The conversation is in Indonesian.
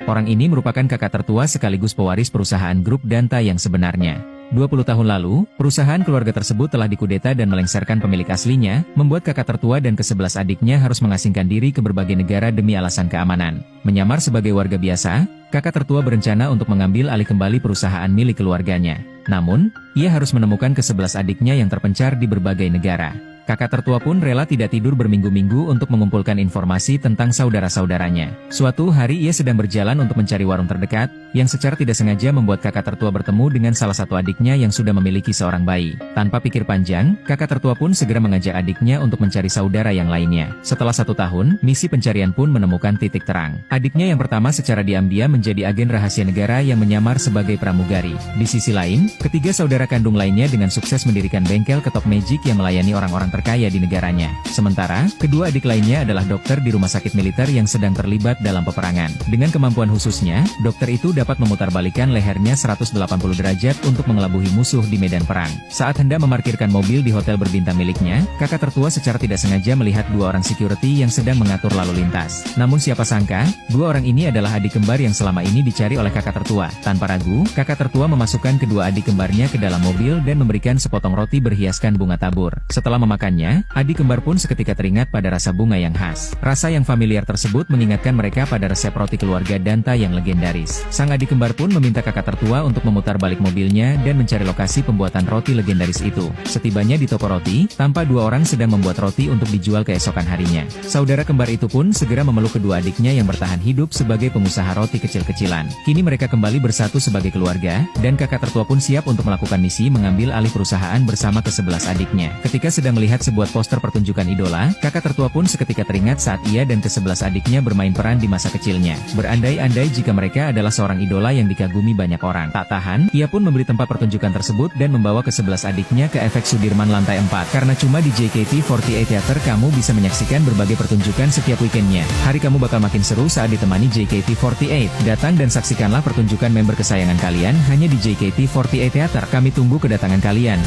Orang ini merupakan kakak tertua sekaligus pewaris perusahaan grup Danta yang sebenarnya. 20 tahun lalu, perusahaan keluarga tersebut telah dikudeta dan melengsarkan pemilik aslinya, membuat kakak tertua dan ke-11 adiknya harus mengasingkan diri ke berbagai negara demi alasan keamanan. Menyamar sebagai warga biasa, kakak tertua berencana untuk mengambil alih kembali perusahaan milik keluarganya. Namun, ia harus menemukan ke-11 adiknya yang terpencar di berbagai negara. Kakak tertua pun rela tidak tidur berminggu-minggu untuk mengumpulkan informasi tentang saudara-saudaranya. Suatu hari ia sedang berjalan untuk mencari warung terdekat, yang secara tidak sengaja membuat kakak tertua bertemu dengan salah satu adiknya yang sudah memiliki seorang bayi. Tanpa pikir panjang, kakak tertua pun segera mengajak adiknya untuk mencari saudara yang lainnya. Setelah 1 tahun, misi pencarian pun menemukan titik terang. Adiknya yang pertama secara diam-diam menjadi agen rahasia negara yang menyamar sebagai pramugari. Di sisi lain, ketiga saudara kandung lainnya dengan sukses mendirikan bengkel ketok magic yang melayani orang-orang terkaya di negaranya. Sementara, kedua adik lainnya adalah dokter di rumah sakit militer yang sedang terlibat dalam peperangan. Dengan kemampuan khususnya, dokter itu dapat memutarbalikkan lehernya 180 derajat untuk mengelabuhi musuh di medan perang. Saat hendak memarkirkan mobil di hotel berbintang miliknya, kakak tertua secara tidak sengaja melihat 2 orang security yang sedang mengatur lalu lintas. Namun siapa sangka, 2 orang ini adalah adik kembar yang selama ini dicari oleh kakak tertua. Tanpa ragu, kakak tertua memasukkan kedua adik kembarnya ke dalam mobil dan memberikan sepotong roti berhiaskan bunga tabur. Setelah memakannya, adik kembar pun seketika teringat pada rasa bunga yang khas. Rasa yang familiar tersebut mengingatkan mereka pada resep roti keluarga Danta yang legendaris. Sang adik kembar pun meminta kakak tertua untuk memutar balik mobilnya dan mencari lokasi pembuatan roti legendaris itu. Setibanya di toko roti, tampak 2 orang sedang membuat roti untuk dijual keesokan harinya. Saudara kembar itu pun segera memeluk kedua adiknya yang bertahan hidup sebagai pengusaha roti kecil-kecilan. Kini mereka kembali bersatu sebagai keluarga, dan kakak tertua pun siap untuk melakukan misi mengambil alih perusahaan bersama ke-11 adiknya. Ketika sedang melihat sebuah poster pertunjukan idola, kakak tertua pun seketika teringat saat ia dan ke-11 adiknya bermain peran di masa kecilnya. Berandai-andai jika mereka adalah seorang idola yang dikagumi banyak orang. Tak tahan, ia pun membeli tempat pertunjukan tersebut dan membawa ke-11 adiknya ke efek Sudirman lantai 4. Karena cuma di JKT48 Theater kamu bisa menyaksikan berbagai pertunjukan setiap weekendnya. Hari kamu bakal makin seru saat ditemani JKT48. Datang dan saksikanlah pertunjukan member kesayangan kalian hanya di JKT48 Theater. Kami tunggu kedatangan kalian.